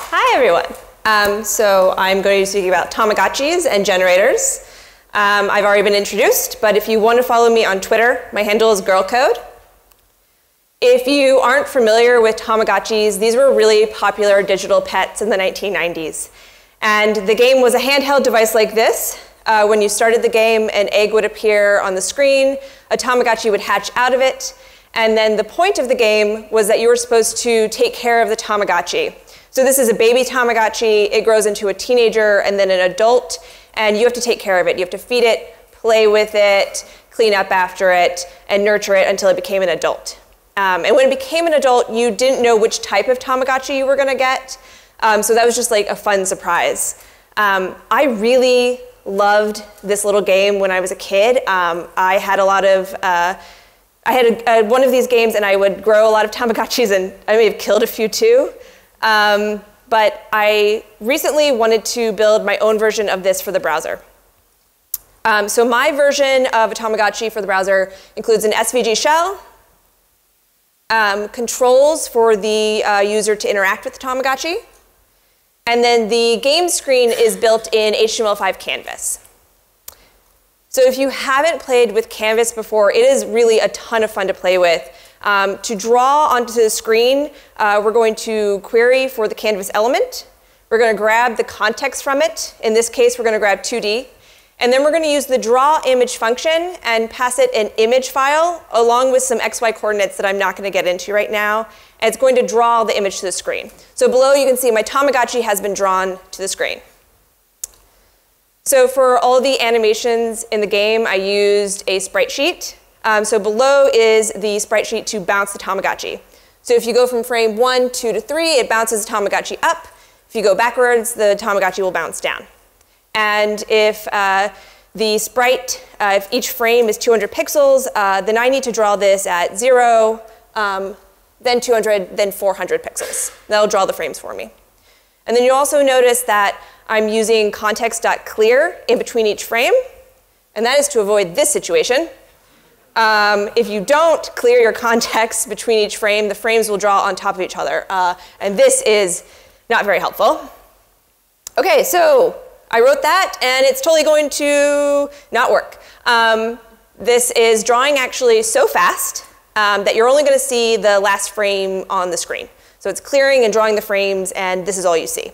Hi, everyone. So I'm going to be speaking about Tamagotchis and generators. I've already been introduced, but if you want to follow me on Twitter, my handle is girlcode. If you aren't familiar with Tamagotchis, these were really popular digital pets in the 1990s. And the game was a handheld device like this. When you started the game, an egg would appear on the screen, a Tamagotchi would hatch out of it, and then the point of the game was that you were supposed to take care of the Tamagotchi. So this is a baby Tamagotchi, it grows into a teenager and then an adult, and you have to take care of it. You have to feed it, play with it, clean up after it, and nurture it until it became an adult. And when it became an adult, you didn't know which type of Tamagotchi you were going to get, so that was just like a fun surprise. I really loved this little game when I was a kid. I had a lot of, I had one of these games and I would grow a lot of Tamagotchis, and I may have killed a few too. But I recently wanted to build my own version of this for the browser. So my version of a Tamagotchi for the browser includes an SVG shell, controls for the user to interact with the Tamagotchi, and then the game screen is built in HTML5 Canvas. So if you haven't played with Canvas before, it is really a ton of fun to play with. To draw onto the screen, we're going to query for the Canvas element. We're going to grab the context from it. In this case, we're going to grab 2D. And then we're going to use the draw image function and pass it an image file along with some XY coordinates that I'm not going to get into right now. And it's going to draw the image to the screen. So below you can see my Tamagotchi has been drawn to the screen. So for all the animations in the game, I used a sprite sheet. So below is the sprite sheet to bounce the Tamagotchi. So if you go from frame 1, 2 to 3, it bounces the Tamagotchi up. If you go backwards, the Tamagotchi will bounce down. And if the sprite, if each frame is 200 pixels, then I need to draw this at 0, then 200, then 400 pixels. That'll draw the frames for me. And then you also notice that I'm using context.clear in between each frame, and that is to avoid this situation. If you don't clear your context between each frame, the frames will draw on top of each other, and this is not very helpful. Okay, so I wrote that, and it's totally going to not work. This is drawing actually so fast that you're only going to see the last frame on the screen. So it's clearing and drawing the frames, and this is all you see.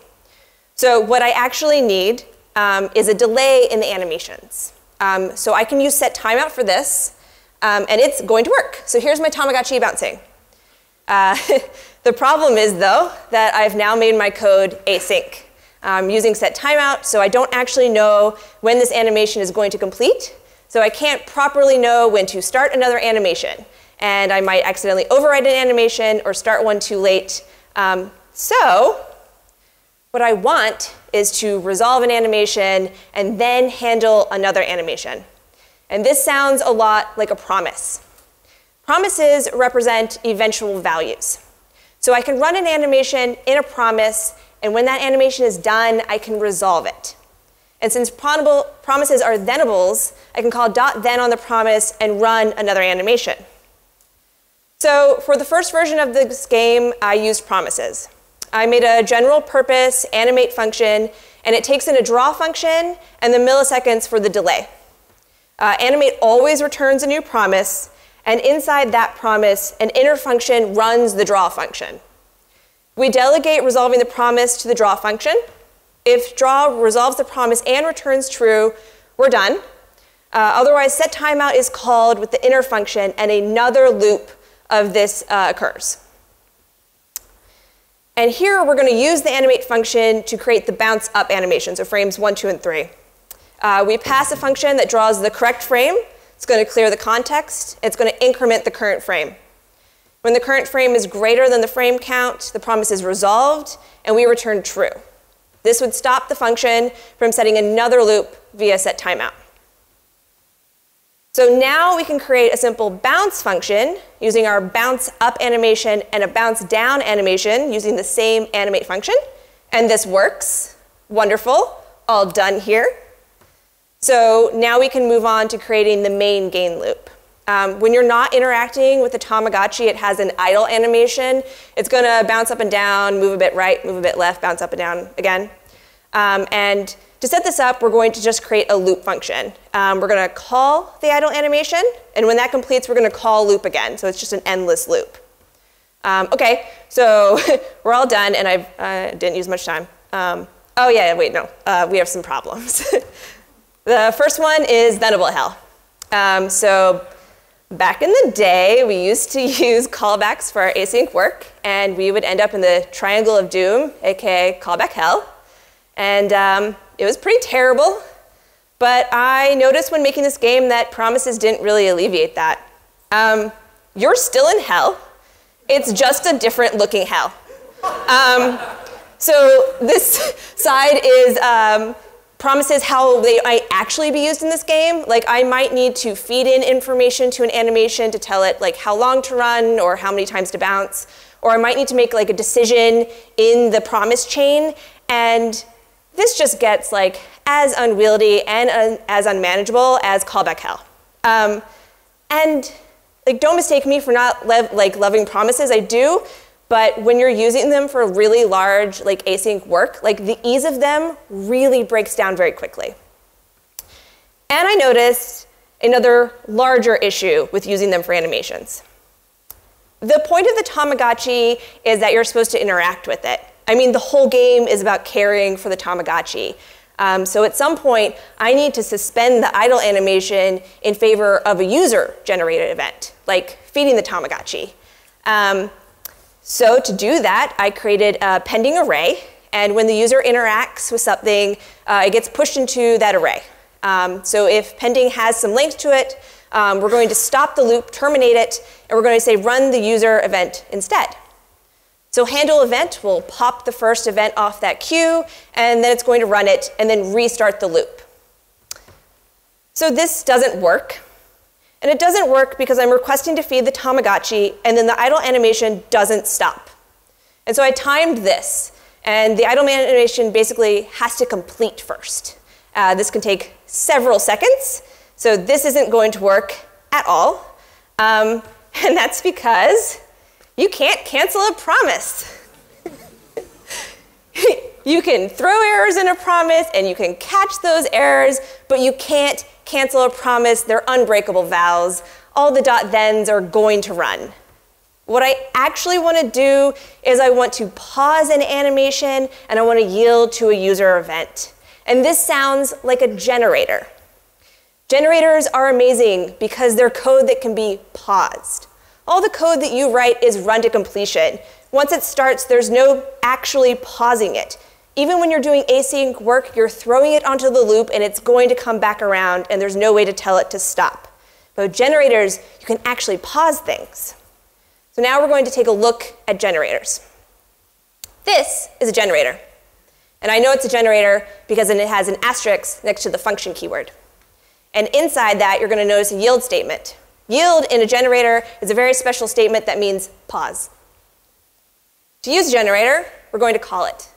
So what I actually need is a delay in the animations. So I can use set timeout for this, and it's going to work. So here's my Tamagotchi bouncing. The problem is, though, that I've now made my code async. I'm using set timeout, so I don't actually know when this animation is going to complete. So I can't properly know when to start another animation. And I might accidentally overwrite an animation or start one too late. So what I want is to resolve an animation and then handle another animation. And this sounds a lot like a promise. Promises represent eventual values. So I can run an animation in a promise, and when that animation is done, I can resolve it. And since promises are thenables, I can call .then on the promise and run another animation. So for the first version of this game, I used promises. I made a general purpose animate function, and it takes in a draw function and the milliseconds for the delay. Animate always returns a new promise, and inside that promise, an inner function runs the draw function. We delegate resolving the promise to the draw function. If draw resolves the promise and returns true, we're done. Otherwise, set timeout is called with the inner function, and another loop of this occurs. And here we're going to use the animate function to create the bounce up animation, so frames 1, 2, and 3. We pass a function that draws the correct frame. It's going to clear the context. It's going to increment the current frame. When the current frame is greater than the frame count, the promise is resolved, and we return true. This would stop the function from setting another loop via set timeout. So now we can create a simple bounce function using our bounce up animation and a bounce down animation using the same animate function. And this works. Wonderful. All done here. So now we can move on to creating the main gain loop. When you're not interacting with the Tamagotchi, it has an idle animation. It's going to bounce up and down, move a bit right, move a bit left, bounce up and down again. And to set this up, we're going to just create a loop function. We're going to call the idle animation, and when that completes, we're going to call loop again. So it's just an endless loop. OK, so we're all done, and I didn't use much time. Oh, yeah, wait, no. We have some problems. The first one is Venable Hell. So back in the day, we used to use callbacks for our async work, and we would end up in the triangle of doom, aka callback hell. And it was pretty terrible, but I noticed when making this game that promises didn't really alleviate that. You're still in hell. It's just a different looking hell. So this side is promises how they might actually be used in this game. Like I might need to feed in information to an animation to tell it like how long to run or how many times to bounce. Or I might need to make like a decision in the promise chain. And this just gets like as unwieldy and as unmanageable as callback hell. And like don't mistake me for not loving promises, I do. But when you're using them for really large like async work, like the ease of them really breaks down very quickly. And I noticed another larger issue with using them for animations. The point of the Tamagotchi is that you're supposed to interact with it. I mean, the whole game is about caring for the Tamagotchi. So at some point, I need to suspend the idle animation in favor of a user-generated event, like feeding the Tamagotchi. So to do that, I created a pending array. And when the user interacts with something, it gets pushed into that array. So if pending has some length to it, we're going to stop the loop, terminate it, and we're going to say run the user event instead. So handle event will pop the first event off that queue, and then it's going to run it and then restart the loop. So this doesn't work. And it doesn't work because I'm requesting to feed the Tamagotchi, and then the idle animation doesn't stop. And so I timed this. And the idle animation basically has to complete first. This can take several seconds. So this isn't going to work at all. And that's because you can't cancel a promise. You can throw errors in a promise, and you can catch those errors, but you can't cancel a promise. They're unbreakable vows. All the .thens are going to run. What I actually want to do is I want to pause an animation, and I want to yield to a user event. And this sounds like a generator. Generators are amazing because they're code that can be paused. All the code that you write is run to completion. Once it starts, there's no actually pausing it. Even when you're doing async work, you're throwing it onto the loop, and it's going to come back around, and there's no way to tell it to stop. But with generators, you can actually pause things. So now we're going to take a look at generators. This is a generator. And I know it's a generator because it has an asterisk next to the function keyword. And inside that, you're going to notice a yield statement. Yield in a generator is a very special statement that means pause. To use a generator, we're going to call it.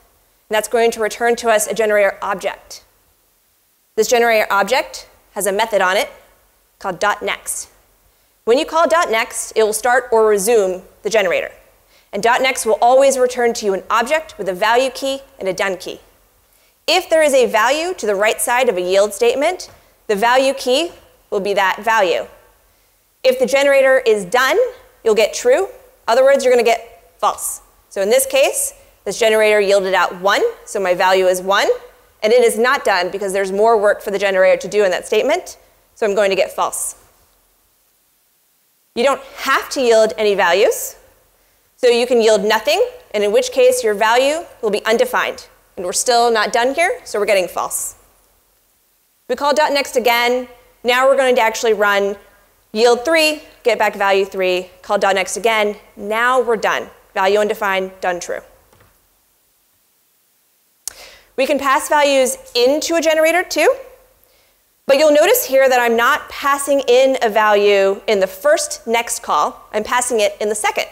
And that's going to return to us a generator object. This generator object has a method on it called .next. When you call .next, it will start or resume the generator. And .next will always return to you an object with a value key and a done key. If there is a value to the right side of a yield statement, the value key will be that value. If the generator is done, you'll get true. Other words, you're going to get false. So in this case, this generator yielded out 1, so my value is 1. And it is not done because there's more work for the generator to do in that statement, so I'm going to get false. You don't have to yield any values. So you can yield nothing, and in which case your value will be undefined. And we're still not done here, so we're getting false. We call .next again. Now we're going to actually run yield 3, get back value 3, call .next again. Now we're done. Value undefined, done true. We can pass values into a generator too. But you'll notice here that I'm not passing in a value in the first next call. I'm passing it in the second.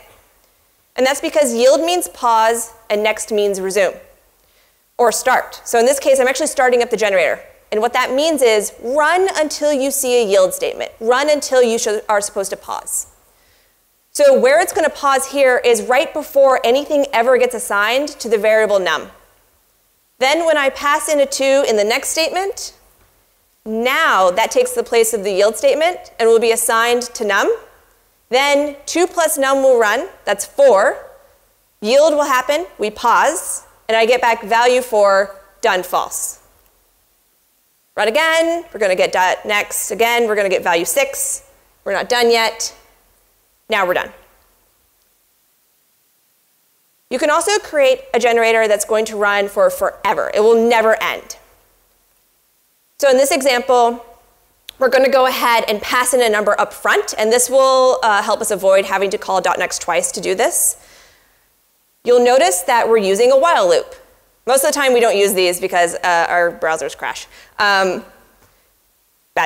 And that's because yield means pause and next means resume or start. So in this case, I'm actually starting up the generator. And what that means is run until you see a yield statement. Run until you are supposed to pause. So where it's going to pause here is right before anything ever gets assigned to the variable num. Then when I pass in a 2 in the next statement, now that takes the place of the yield statement and will be assigned to num. Then 2 plus num will run, that's 4. Yield will happen, we pause, and I get back value for done false. Run again, we're going to get dot next again, we're going to get value 6. We're not done yet. Now we're done. You can also create a generator that's going to run for forever. It will never end. So in this example, we're going to go ahead and pass in a number up front, and this will help us avoid having to call .next twice to do this. You'll notice that we're using a while loop. Most of the time we don't use these because our browsers crash. Bad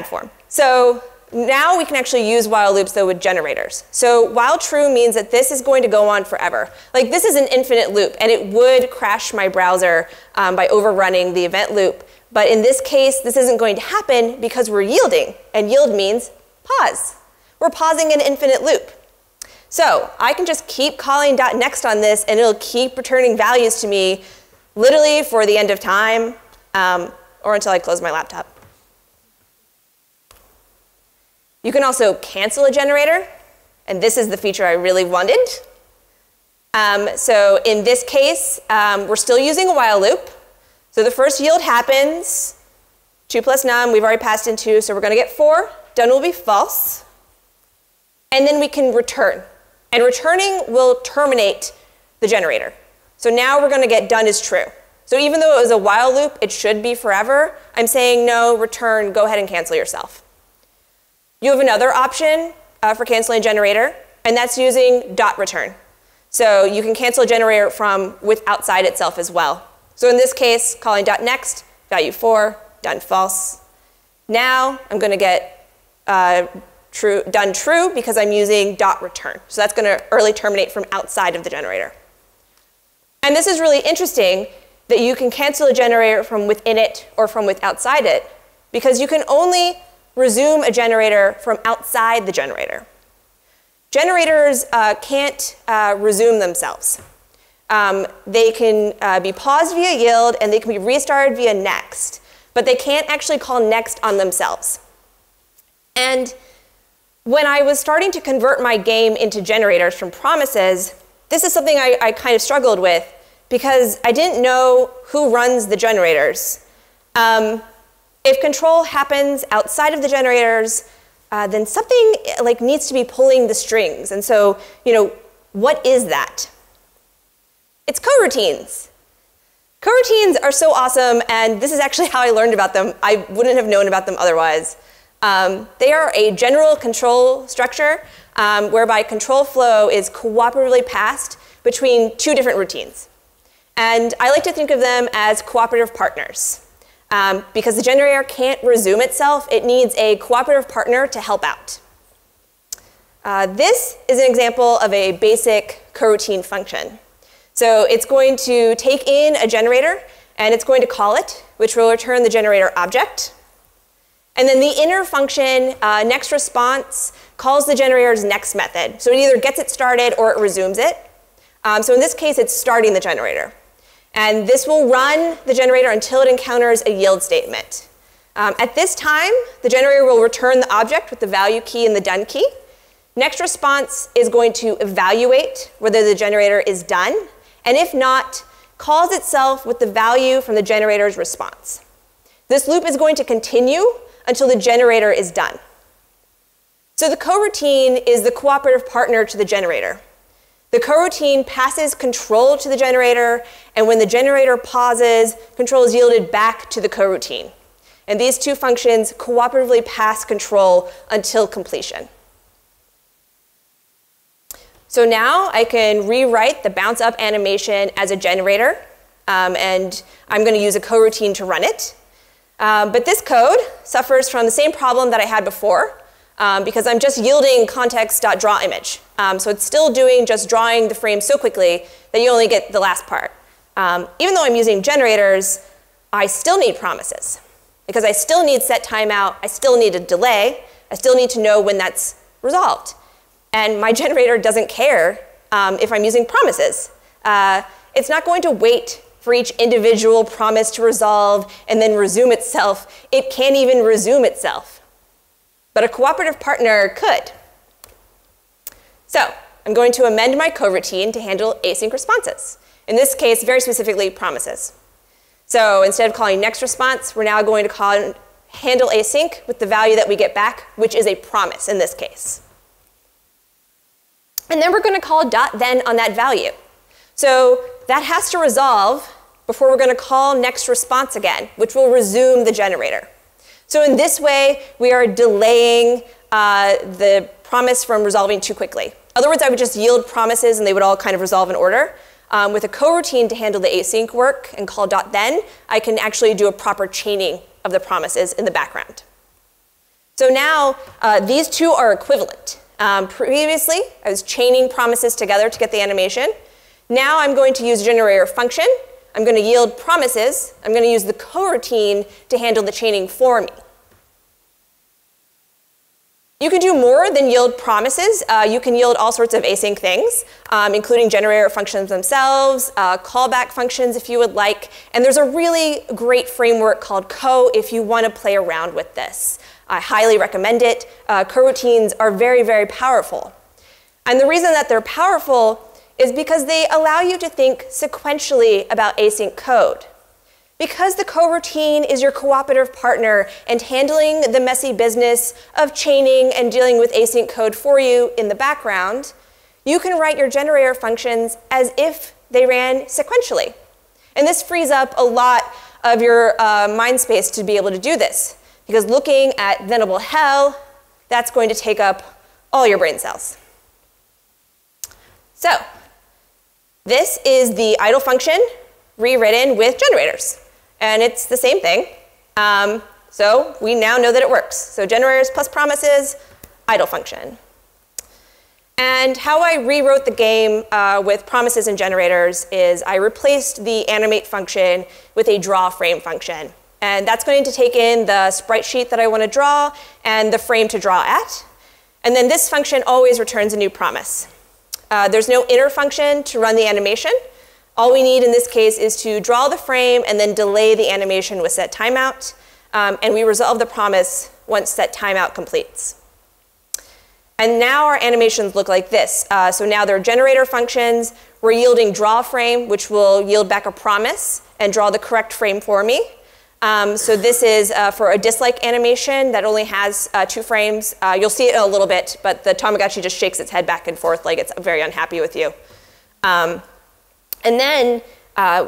form. So now we can actually use while loops, though, with generators. So while true means that this is going to go on forever. Like, this is an infinite loop, and it would crash my browser by overrunning the event loop. But in this case, this isn't going to happen because we're yielding, and yield means pause. We're pausing an infinite loop. So I can just keep calling .next on this, and it'll keep returning values to me literally for the end of time, or until I close my laptop. You can also cancel a generator, and this is the feature I really wanted. So in this case, we're still using a while loop. So the first yield happens, 2 plus num, we've already passed in 2, so we're going to get 4. Done will be false. And then we can return. And returning will terminate the generator. So now we're going to get done is true. So even though it was a while loop, it should be forever. I'm saying no, return, go ahead and cancel yourself. You have another option for canceling a generator, and that's using .return. So you can cancel a generator from outside itself as well. So in this case, calling .next, value 4, done false. Now I'm going to get done true because I'm using .return. So that's going to early terminate from outside of the generator. And this is really interesting that you can cancel a generator from within it or from outside it, because you can only resume a generator from outside the generator. Generators can't resume themselves. They can be paused via yield, and they can be restarted via next, but they can't actually call next on themselves. And when I was starting to convert my game into generators from promises, this is something I kind of struggled with, because I didn't know who runs the generators. If control happens outside of the generators, then something needs to be pulling the strings. And so, what is that? It's coroutines. Coroutines are so awesome, and this is actually how I learned about them. I wouldn't have known about them otherwise. They are a general control structure whereby control flow is cooperatively passed between 2 different routines. And I like to think of them as cooperative partners. Because the generator can't resume itself, it needs a cooperative partner to help out. This is an example of a basic coroutine function. So it's going to take in a generator, and it's going to call it, which will return the generator object. And then the inner function, next response, calls the generator's next method. So it either gets it started or it resumes it. So in this case, it's starting the generator. And this will run the generator until it encounters a yield statement. At this time, the generator will return the object with the value key and the done key. Next response is going to evaluate whether the generator is done, and if not, calls itself with the value from the generator's response. This loop is going to continue until the generator is done. So the coroutine is the cooperative partner to the generator. The coroutine passes control to the generator, and when the generator pauses, control is yielded back to the coroutine. And these 2 functions cooperatively pass control until completion. So now I can rewrite the bounce up animation as a generator, and I'm going to use a coroutine to run it. But this code suffers from the same problem that I had before, because I'm just yielding context.drawImage. So it's still doing just drawing the frame so quickly that you only get the last part. Even though I'm using generators, I still need promises. because I still need set timeout, I still need a delay, I still need to know when that's resolved. And my generator doesn't care if I'm using promises. It's not going to wait for each individual promise to resolve and then resume itself. It can't even resume itself. But a cooperative partner could. So I'm going to amend my coroutine to handle async responses. In this case, very specifically, promises. So instead of calling next response, we're now going to handle async with the value that we get back, which is a promise in this case. And then we're going to call .then on that value. So that has to resolve before we're going to call next response again, which will resume the generator. So in this way, we are delaying the promise from resolving too quickly. Otherwise, I would just yield promises and they would all kind of resolve in order. With a coroutine to handle the async work and call .then, I can actually do a proper chaining of the promises in the background. So now these two are equivalent. Previously, I was chaining promises together to get the animation. Now I'm going to use a generator function. I'm going to yield promises. I'm going to use the coroutine to handle the chaining for me. You can do more than yield promises. You can yield all sorts of async things, including generator functions themselves, callback functions if you would like. And there's a really great framework called Co if you want to play around with this. I highly recommend it. Coroutines are very, very powerful. And the reason that they're powerful is because they allow you to think sequentially about async code. Because the coroutine is your cooperative partner and handling the messy business of chaining and dealing with async code for you in the background, you can write your generator functions as if they ran sequentially. And this frees up a lot of your mind space to be able to do this. Because looking at Venable Hell, that's going to take up all your brain cells. So this is the idle function rewritten with generators. And it's the same thing. So we now know that it works. So generators plus promises, idle function. And how I rewrote the game with promises and generators is I replaced the animate function with a draw frame function. And that's going to take in the sprite sheet that I want to draw and the frame to draw at. And then this function always returns a new promise. There's no inner function to run the animation. All we need in this case is to draw the frame and then delay the animation with set timeout. And we resolve the promise once set timeout completes. And now our animations look like this. So now they're generator functions. We're yielding draw frame, which will yield back a promise and draw the correct frame for me. So this is for a dislike animation that only has 2 frames. You'll see it in a little bit, but the Tamagotchi just shakes its head back and forth like it's very unhappy with you. And then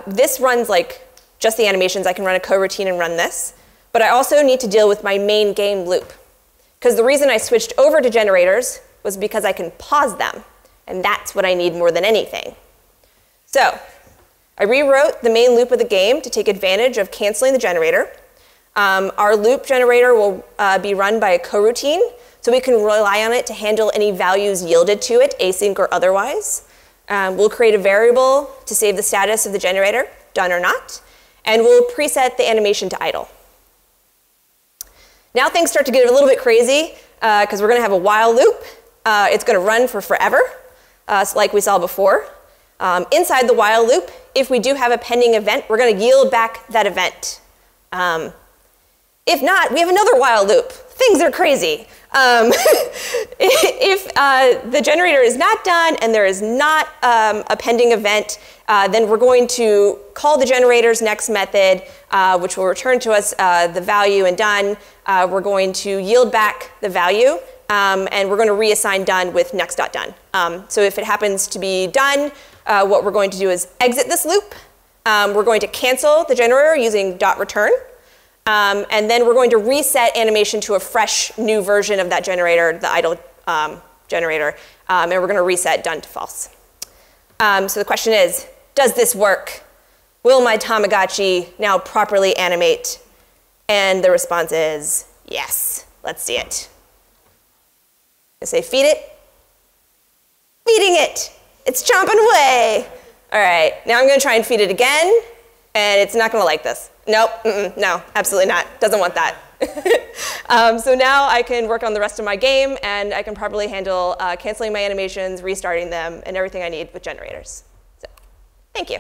this runs like just the animations. I can run a coroutine and run this. But I also need to deal with my main game loop. Because the reason I switched over to generators was because I can pause them. And that's what I need more than anything. So I rewrote the main loop of the game to take advantage of canceling the generator. Our loop generator will be run by a coroutine. So we can rely on it to handle any values yielded to it, async or otherwise. We'll create a variable to save the status of the generator, done or not, and we'll preset the animation to idle. Now things start to get a little bit crazy because we're going to have a while loop. It's going to run for forever, like we saw before. Inside the while loop, if we do have a pending event, we're going to yield back that event. If not, we have another while loop. Things are crazy. If the generator is not done and there is not a pending event, then we're going to call the generator's next method, which will return to us the value and done. We're going to yield back the value, and we're going to reassign done with next.done. So if it happens to be done, what we're going to do is exit this loop. We're going to cancel the generator using .return. And then we're going to reset animation to a fresh new version of that generator, the idle generator, and we're going to reset done to false. So the question is, does this work? Will my Tamagotchi now properly animate? And the response is yes. Let's see it. I say feed it. Feeding it. It's chomping away. All right, now I'm going to try and feed it again. and it's not going to like this. Nope, no, absolutely not. Doesn't want that. So now I can work on the rest of my game, and I can properly handle canceling my animations, restarting them, and everything I need with generators. So, thank you.